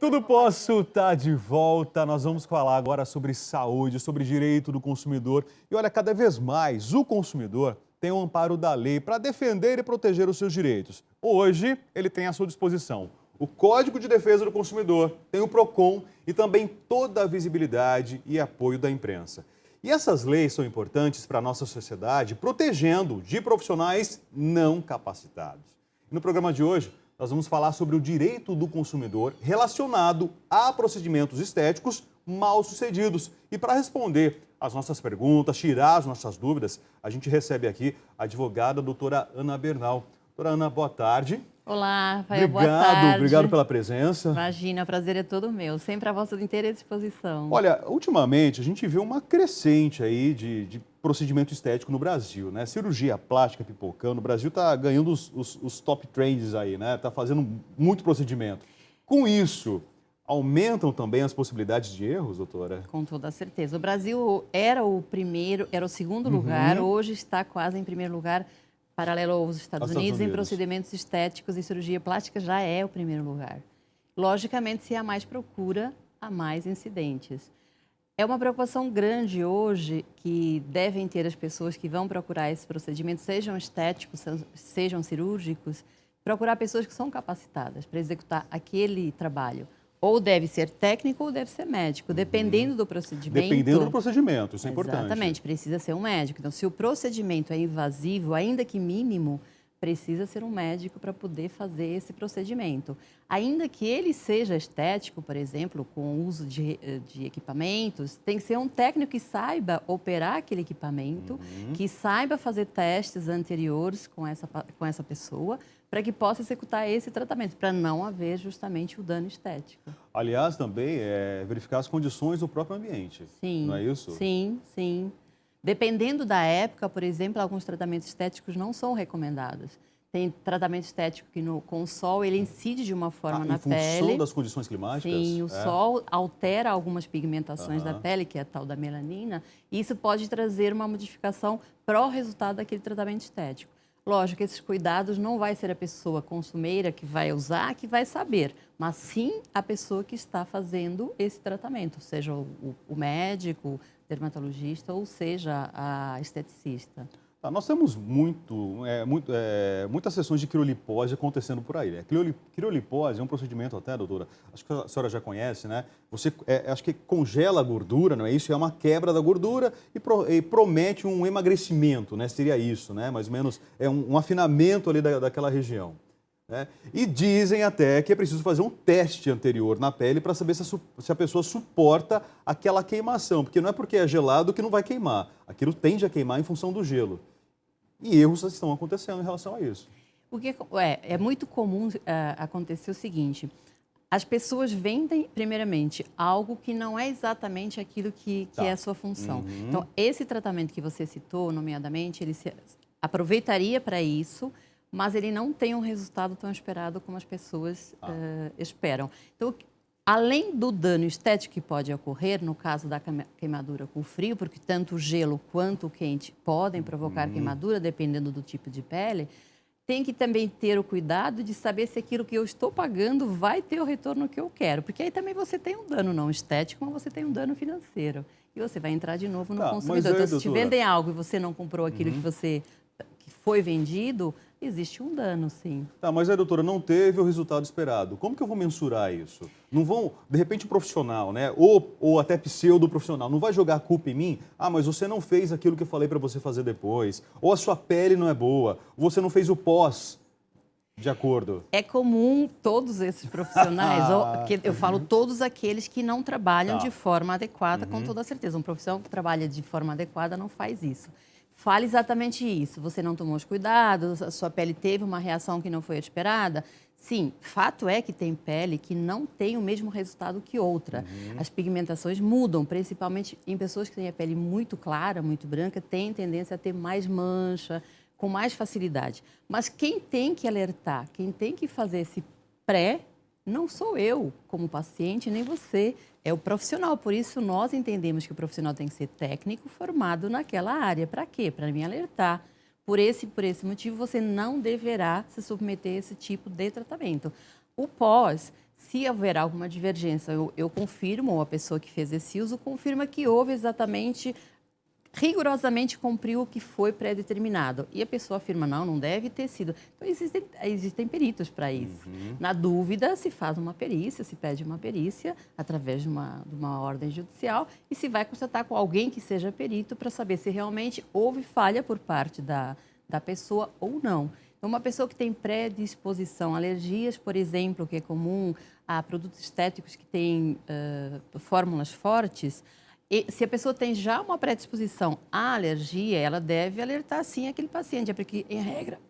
Tudo Posso tá de volta. Nós vamos falar agora sobre saúde, sobre direito do consumidor. E olha, cada vez mais o consumidor tem o amparo da lei para defender e proteger os seus direitos. Hoje, ele tem à sua disposição o Código de Defesa do Consumidor, tem o PROCON e também toda a visibilidade e apoio da imprensa. E essas leis são importantes para a nossa sociedade, protegendo de profissionais não capacitados. E no programa de hoje, nós vamos falar sobre o direito do consumidor relacionado a procedimentos estéticos mal sucedidos. E para responder às nossas perguntas, tirar as nossas dúvidas, a gente recebe aqui a advogada doutora Ana Bernal. Doutora Ana, boa tarde. Olá, Rafael, boa tarde. Obrigado pela presença. Imagina, o prazer é todo meu, sempre à vossa inteira disposição. Olha, ultimamente a gente vê uma crescente aí de procedimento estético no Brasil, né? Cirurgia plástica pipocando, o Brasil está ganhando os top trends aí, né? Está fazendo muito procedimento. Com isso, aumentam também as possibilidades de erros, doutora? Com toda certeza. O Brasil era o segundo lugar, hoje está quase em primeiro lugar, paralelo aos Estados Unidos, em procedimentos estéticos e cirurgia plástica já é o primeiro lugar. Logicamente, se há mais procura, há mais incidentes. É uma preocupação grande hoje que devem ter as pessoas que vão procurar esses procedimentos, sejam estéticos, sejam cirúrgicos, procurar pessoas que são capacitadas para executar aquele trabalho. Ou deve ser técnico ou deve ser médico, dependendo do procedimento. Dependendo do procedimento, isso é importante. Exatamente, precisa ser um médico. Então, se o procedimento é invasivo, ainda que mínimo, precisa ser um médico para poder fazer esse procedimento. Ainda que ele seja estético, por exemplo, com o uso de equipamentos, tem que ser um técnico que saiba operar aquele equipamento, que saiba fazer testes anteriores com essa pessoa, para que possa executar esse tratamento, para não haver justamente o dano estético. Aliás, também verificar as condições do próprio ambiente, não é isso? Sim, sim. Dependendo da época, por exemplo, alguns tratamentos estéticos não são recomendados. Tem tratamento estético que com o sol ele incide de uma forma na pele. Em função das condições climáticas? Sim, o sol altera algumas pigmentações da pele, que é a tal da melanina, e isso pode trazer uma modificação pró-resultado daquele tratamento estético. Lógico que esses cuidados não vai ser a pessoa consumeira que vai usar, que vai saber, mas sim a pessoa que está fazendo esse tratamento, seja o médico, dermatologista ou seja a esteticista. Nós temos muitas sessões de criolipose acontecendo por aí, né? Criolipose é um procedimento até, doutora, acho que a senhora já conhece, né? Você, acho que congela a gordura, não é isso? É uma quebra da gordura e promete um emagrecimento, né? Seria isso, né? Mais ou menos, é um afinamento ali daquela região. Né? E dizem até que é preciso fazer um teste anterior na pele para saber se a pessoa suporta aquela queimação, porque não é porque é gelado que não vai queimar, aquilo tende a queimar em função do gelo. E erros estão acontecendo em relação a isso. É muito comum acontecer o seguinte, as pessoas vendem, primeiramente, algo que não é exatamente aquilo que é a sua função. Então, esse tratamento que você citou, nomeadamente, ele se aproveitaria para isso, mas ele não tem um resultado tão esperado como as pessoas esperam. Então, além do dano estético que pode ocorrer, no caso da queimadura com frio, porque tanto o gelo quanto o quente podem provocar queimadura, dependendo do tipo de pele, tem que também ter o cuidado de saber se aquilo que eu estou pagando vai ter o retorno que eu quero. Porque aí também você tem um dano não estético, mas você tem um dano financeiro. E você vai entrar de novo no consumidor. Então, se te vendem algo e você não comprou aquilo que foi vendido, existe um dano, sim. Mas aí, doutora, não teve o resultado esperado. Como que eu vou mensurar isso? Não vão, de repente, o profissional, né? Ou até pseudo-profissional, não vai jogar a culpa em mim? Mas você não fez aquilo que eu falei para você fazer depois. Ou a sua pele não é boa. Ou você não fez o pós de acordo. É comum todos esses profissionais, eu falo todos aqueles que não trabalham de forma adequada, com toda certeza. Um profissional que trabalha de forma adequada não faz isso. Fale exatamente isso. Você não tomou os cuidados, a sua pele teve uma reação que não foi esperada. Sim, fato é que tem pele que não tem o mesmo resultado que outra. As pigmentações mudam, principalmente em pessoas que têm a pele muito clara, muito branca, têm tendência a ter mais mancha, com mais facilidade. Mas quem tem que alertar, quem tem que fazer esse pré, não sou eu como paciente, nem você. É o profissional, por isso nós entendemos que o profissional tem que ser técnico, formado naquela área. Para quê? Para me alertar. por esse motivo, você não deverá se submeter a esse tipo de tratamento. O pós, se houver alguma divergência, eu confirmo, ou a pessoa que fez esse uso confirma que houve exatamente, rigorosamente cumpriu o que foi pré-determinado. E a pessoa afirma, não deve ter sido. Então, existem peritos para isso. Na dúvida, se faz uma perícia, se pede uma perícia através de uma ordem judicial e se vai constatar com alguém que seja perito para saber se realmente houve falha por parte da pessoa ou não. Então, uma pessoa que tem predisposição a alergias, por exemplo, que é comum a produtos estéticos que têm fórmulas fortes, e se a pessoa tem já uma predisposição à alergia, ela deve alertar sim aquele paciente, porque, em regra,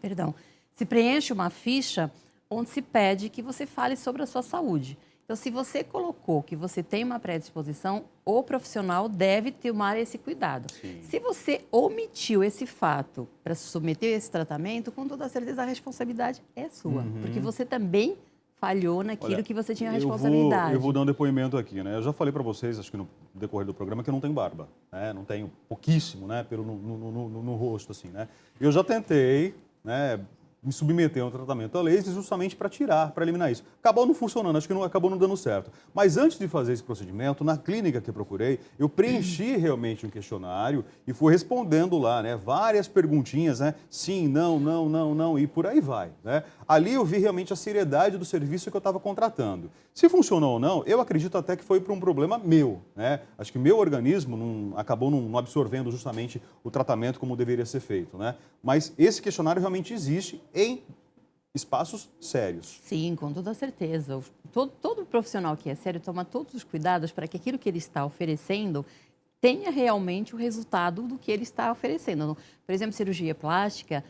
perdão, se preenche uma ficha onde se pede que você fale sobre a sua saúde. Então, se você colocou que você tem uma predisposição, o profissional deve tomar esse cuidado. Sim. Se você omitiu esse fato para se submeter a esse tratamento, com toda certeza a responsabilidade é sua, porque você também falhou naquilo que você tinha responsabilidade. Eu vou dar um depoimento aqui, né? Eu já falei para vocês, acho que no decorrer do programa, que eu não tenho barba, né? Não tenho pouquíssimo, né? Pelo no rosto, assim, né? Eu já tentei, né? Me submeter a um tratamento a laser justamente para eliminar isso. Acabou não funcionando, acho que acabou não dando certo. Mas antes de fazer esse procedimento, na clínica que eu procurei, eu preenchi realmente um questionário e fui respondendo lá, né, várias perguntinhas, né, sim, não, e por aí vai, né. Ali eu vi realmente a seriedade do serviço que eu estava contratando. Se funcionou ou não, eu acredito até que foi por um problema meu, né. Acho que meu organismo acabou não absorvendo justamente o tratamento como deveria ser feito, né. Mas esse questionário realmente existe em espaços sérios. Sim, com toda certeza. Todo profissional que é sério toma todos os cuidados para que aquilo que ele está oferecendo tenha realmente o resultado do que ele está oferecendo. Por exemplo, cirurgia plástica,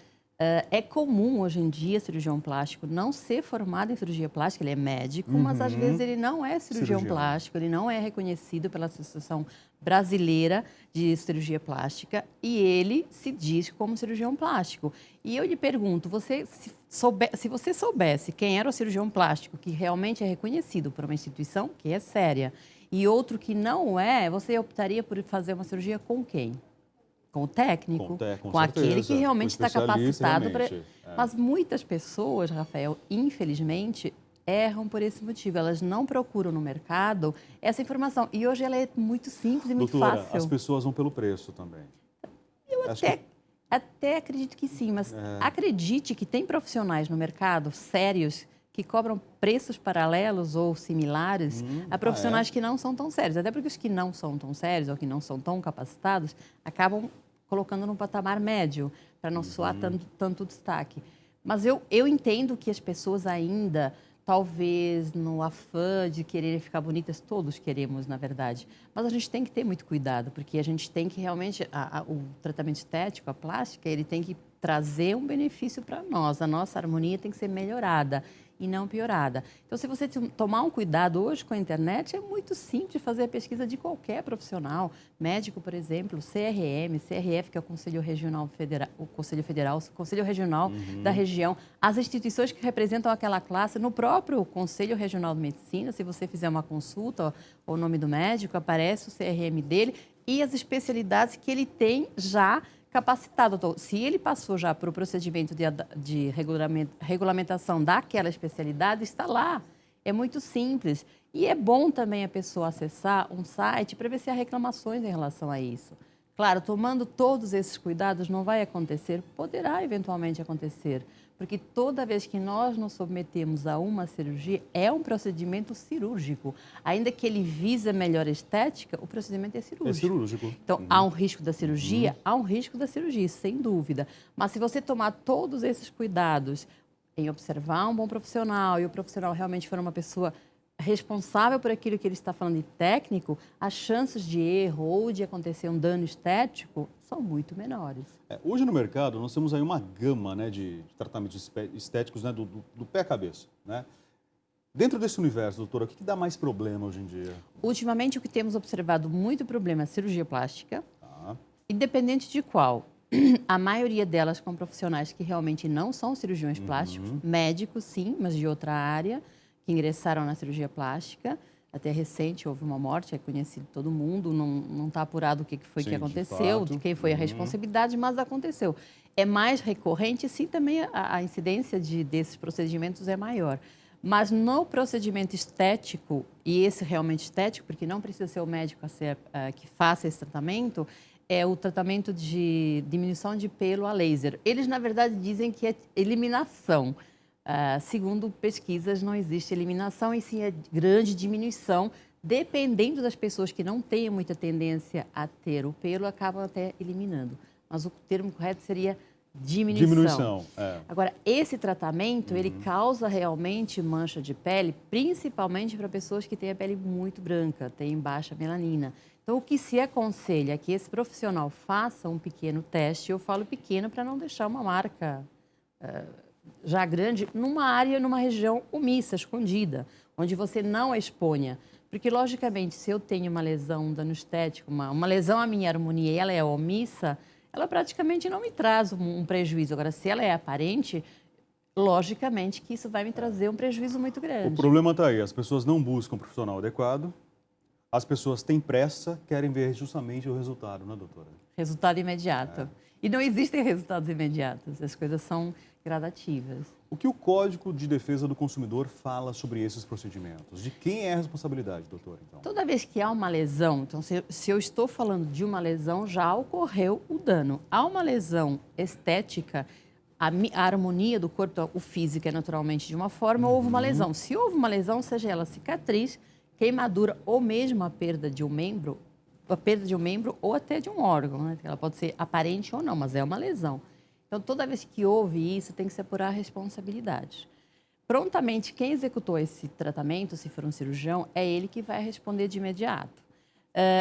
é comum hoje em dia cirurgião plástico não ser formado em cirurgia plástica, ele é médico, mas às vezes ele não é cirurgião plástico, ele não é reconhecido pela Associação Brasileira de Cirurgia Plástica e ele se diz como cirurgião plástico. E eu lhe pergunto, se você soubesse quem era o cirurgião plástico que realmente é reconhecido por uma instituição que é séria e outro que não é, você optaria por fazer uma cirurgia com quem? Com o técnico, com aquele que realmente está capacitado para... Mas muitas pessoas, Rafael, infelizmente, erram por esse motivo. Elas não procuram no mercado essa informação. E hoje ela é muito simples e muito Doutora, fácil. as pessoas vão pelo preço também. Eu até acredito que sim, mas acredite que tem profissionais no mercado sérios que cobram preços paralelos ou similares a profissionais que não são tão sérios. Até porque os que não são tão sérios ou que não são tão capacitados acabam colocando num patamar médio para não soar tanto destaque. Mas eu entendo que as pessoas ainda, talvez no afã de querer ficar bonitas, todos queremos, na verdade. Mas a gente tem que ter muito cuidado, porque a gente tem que realmente... o tratamento estético, a plástica, ele tem que trazer um benefício para nós. A nossa harmonia tem que ser melhorada e não piorada. Então, se você tomar um cuidado hoje com a internet, é muito simples fazer a pesquisa de qualquer profissional. Médico, por exemplo, CRM, CRF, que é o Conselho Regional Federal, o Conselho Regional da região, as instituições que representam aquela classe, no próprio Conselho Regional de Medicina, se você fizer uma consulta, o nome do médico, aparece o CRM dele e as especialidades que ele tem já capacitado. Então, se ele passou já para o procedimento de regulamentação daquela especialidade, está lá. É muito simples. E é bom também a pessoa acessar um site para ver se há reclamações em relação a isso. Claro, tomando todos esses cuidados não vai acontecer, poderá eventualmente acontecer, porque toda vez que nós nos submetemos a uma cirurgia, é um procedimento cirúrgico. Ainda que ele visa melhor estética, o procedimento é cirúrgico. É cirúrgico. Então, há um risco da cirurgia? Há um risco da cirurgia, sem dúvida. Mas se você tomar todos esses cuidados em observar um bom profissional e o profissional realmente for uma pessoa responsável por aquilo que ele está falando de técnico, as chances de erro ou de acontecer um dano estético são muito menores. Hoje no mercado nós temos aí uma gama, né, de tratamentos estéticos, né, do pé à cabeça, né? Dentro desse universo, doutora, o que dá mais problema hoje em dia? Ultimamente, o que temos observado muito problema é a cirurgia plástica, independente de qual. A maioria delas com profissionais que realmente não são cirurgiões plásticos, médicos sim, mas de outra área, que ingressaram na cirurgia plástica. Até recente houve uma morte, é conhecido todo mundo, não está apurado o que foi que aconteceu, de quem foi a responsabilidade, mas aconteceu. É mais recorrente, sim, também a incidência desses procedimentos é maior. Mas no procedimento estético, e esse realmente estético, porque não precisa ser o médico que faça esse tratamento, é o tratamento de diminuição de pelo a laser. Eles, na verdade, dizem que é eliminação. Segundo pesquisas, não existe eliminação, e sim é grande diminuição. Dependendo das pessoas que não têm muita tendência a ter o pelo, acabam até eliminando. Mas o termo correto seria diminuição. Diminuição, é. Agora, esse tratamento, ele causa realmente mancha de pele, principalmente para pessoas que têm a pele muito branca, têm baixa melanina. Então, o que se aconselha é que esse profissional faça um pequeno teste. Eu falo pequeno para não deixar uma marca já grande numa área, numa região omissa, escondida, onde você não exponha. Porque, logicamente, se eu tenho uma lesão, um dano estético, uma lesão à minha harmonia e ela é omissa, ela praticamente não me traz um prejuízo. Agora, se ela é aparente, logicamente que isso vai me trazer um prejuízo muito grande. O problema está aí, as pessoas não buscam um profissional adequado, as pessoas têm pressa, querem ver justamente o resultado, né, doutora? Resultado imediato. E não existem resultados imediatos, as coisas são gradativas. O que o Código de Defesa do Consumidor fala sobre esses procedimentos? De quem é a responsabilidade, doutora? Então? Toda vez que há uma lesão, então se eu estou falando de uma lesão, já ocorreu o dano. Há uma lesão estética, a harmonia do corpo, o físico é naturalmente de uma forma, houve uma lesão. Se houve uma lesão, seja ela cicatriz, queimadura ou mesmo a perda de um membro ou até de um órgão, né? Ela pode ser aparente ou não, mas é uma lesão. Então, toda vez que houve isso, tem que se apurar a responsabilidade. Prontamente, quem executou esse tratamento, se for um cirurgião, é ele que vai responder de imediato.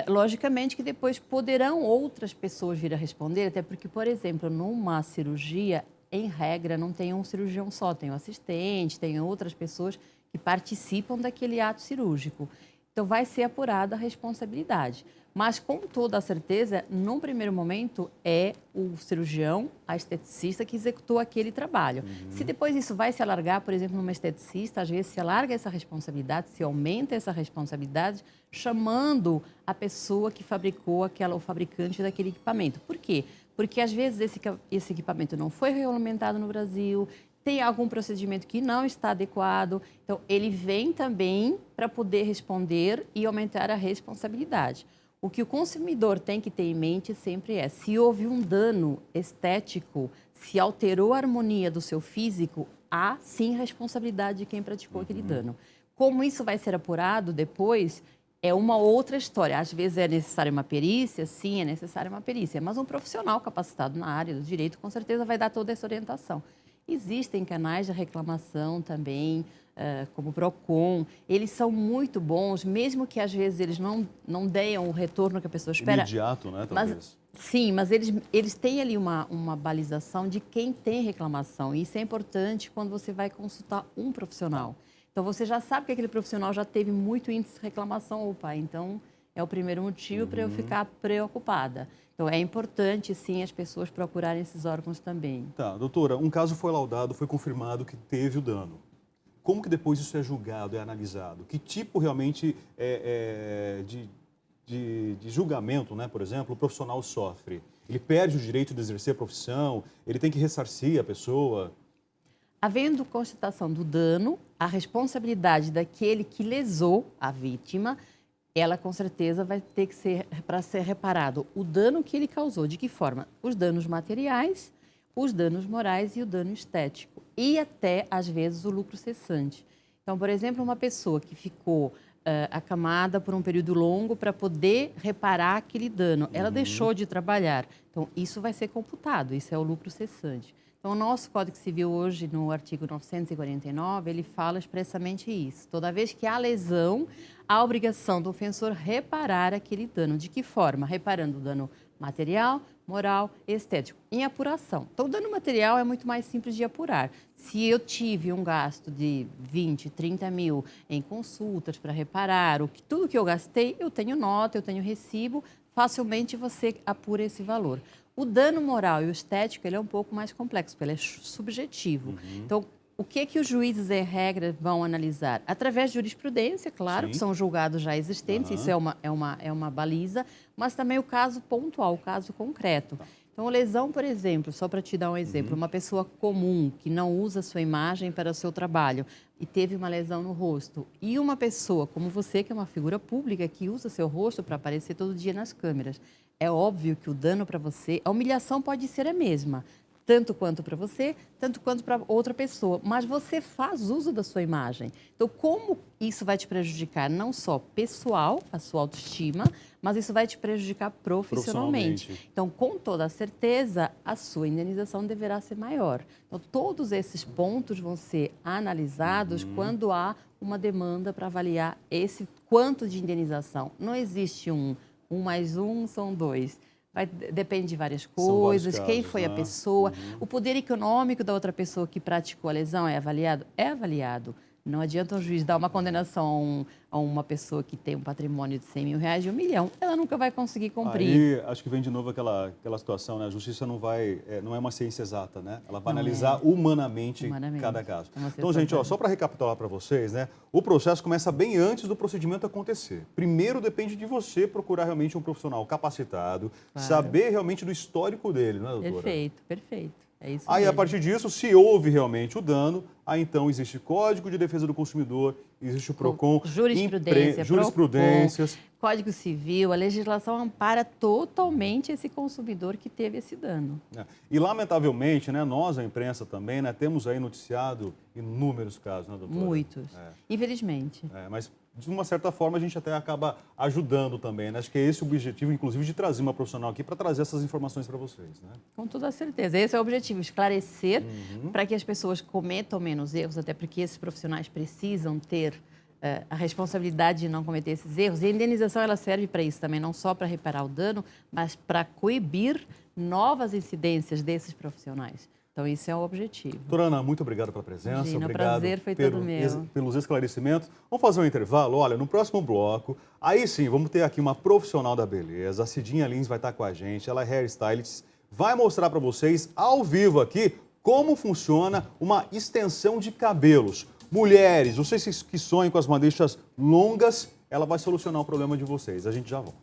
Logicamente que depois poderão outras pessoas vir a responder, até porque, por exemplo, numa cirurgia, em regra, não tem um cirurgião só, tem um assistente, tem outras pessoas que participam daquele ato cirúrgico. Então, vai ser apurada a responsabilidade. Mas, com toda a certeza, num primeiro momento, é o cirurgião, a esteticista, que executou aquele trabalho. Se depois isso vai se alargar, por exemplo, numa esteticista, às vezes se alarga essa responsabilidade, se aumenta essa responsabilidade, chamando a pessoa que fabricou o fabricante daquele equipamento. Por quê? Porque, às vezes, esse equipamento não foi regulamentado no Brasil, tem algum procedimento que não está adequado. Então, ele vem também para poder responder e aumentar a responsabilidade. O que o consumidor tem que ter em mente sempre é, se houve um dano estético, se alterou a harmonia do seu físico, há sim responsabilidade de quem praticou aquele dano. Como isso vai ser apurado depois, é uma outra história. Às vezes é necessária uma perícia, sim, é necessária uma perícia, mas um profissional capacitado na área do direito com certeza vai dar toda essa orientação. Existem canais de reclamação também, como o PROCON, eles são muito bons, mesmo que às vezes eles não deem o retorno que a pessoa espera. Imediato, né, talvez. Sim, mas eles têm ali uma balização de quem tem reclamação, e isso é importante quando você vai consultar um profissional. Então, você já sabe que aquele profissional já teve muito índice de reclamação, opa, então é o primeiro motivo para eu ficar preocupada. Então, é importante, sim, as pessoas procurarem esses órgãos também. Tá, doutora, um caso foi laudado, foi confirmado que teve o dano. Como que depois isso é julgado, é analisado? Que tipo realmente de julgamento, né, por exemplo, o profissional sofre? Ele perde o direito de exercer a profissão? Ele tem que ressarcir a pessoa? Havendo constatação do dano, a responsabilidade daquele que lesou a vítima, ela com certeza vai ter que ser, para ser reparado, o dano que ele causou. De que forma? Os danos materiais, os danos morais e o dano estético. E até, às vezes, o lucro cessante. Então, por exemplo, uma pessoa que ficou acamada por um período longo para poder reparar aquele dano, ela deixou de trabalhar. Então, isso vai ser computado, isso é o lucro cessante. Então, o nosso Código Civil hoje, no artigo 949, ele fala expressamente isso. Toda vez que há lesão, há a obrigação do ofensor reparar aquele dano. De que forma? Reparando o dano material, moral e estético, em apuração. Então, o dano material é muito mais simples de apurar. Se eu tive um gasto de 20, 30 mil em consultas para reparar, tudo que eu gastei, eu tenho nota, eu tenho recibo, facilmente você apura esse valor. O dano moral e o estético, ele é um pouco mais complexo, porque ele é subjetivo. Então, o que os juízes, em regra, vão analisar? Através de jurisprudência, claro, que são julgados já existentes, isso é uma baliza, mas também o caso pontual, o caso concreto. Então, lesão, por exemplo, só para te dar um exemplo, uma pessoa comum que não usa a sua imagem para o seu trabalho e teve uma lesão no rosto, e uma pessoa como você, que é uma figura pública, que usa seu rosto para aparecer todo dia nas câmeras, é óbvio que o dano para você, a humilhação pode ser a mesma, tanto quanto para você, tanto quanto para outra pessoa, mas você faz uso da sua imagem. Então, como isso vai te prejudicar não só pessoal, a sua autoestima, mas isso vai te prejudicar profissionalmente. Então, com toda a certeza, a sua indenização deverá ser maior. Então, todos esses pontos vão ser analisados quando há uma demanda para avaliar esse quanto de indenização. Não existe um mais um são dois. Depende de várias coisas, casos, quem foi a pessoa, o poder econômico da outra pessoa que praticou a lesão é avaliado? É avaliado. Não adianta um juiz dar uma condenação a uma pessoa que tem um patrimônio de 100 mil reais, de 1 milhão. Ela nunca vai conseguir cumprir. Aí, acho que vem de novo aquela situação, né? A justiça não é uma ciência exata, né? Ela vai analisar humanamente cada caso. Então, gente, só para recapitular para vocês, né? O processo começa bem antes do procedimento acontecer. Primeiro, depende de você procurar realmente um profissional capacitado, saber realmente do histórico dele, né, doutora? Perfeito, perfeito. É isso aí, mesmo. a partir disso, se houve realmente o dano, aí então existe Código de Defesa do Consumidor, existe o PROCON, jurisprudências. PROCON, Código Civil, a legislação ampara totalmente esse consumidor que teve esse dano. E, lamentavelmente, né, nós, a imprensa também, né, temos aí noticiado inúmeros casos, né, doutora? Muitos, infelizmente. Mas, de uma certa forma, a gente até acaba ajudando também, né? Acho que é esse o objetivo, inclusive, de trazer uma profissional aqui para trazer essas informações para vocês, né? Com toda certeza. Esse é o objetivo, esclarecer para que as pessoas cometam menos erros, até porque esses profissionais precisam ter a responsabilidade de não cometer esses erros. E a indenização ela serve para isso também, não só para reparar o dano, mas para coibir novas incidências desses profissionais. Então, esse é o objetivo. Doutora Ana, muito obrigado pela presença. Imagina, obrigado o prazer foi todo meu. Pelos esclarecimentos. Vamos fazer um intervalo? Olha, no próximo bloco, aí sim, vamos ter aqui uma profissional da beleza. A Cidinha Lins vai estar com a gente, ela é hairstylist, vai mostrar para vocês, ao vivo aqui, como funciona uma extensão de cabelos. Mulheres, vocês que sonham com as madeixas longas, ela vai solucionar o problema de vocês. A gente já volta.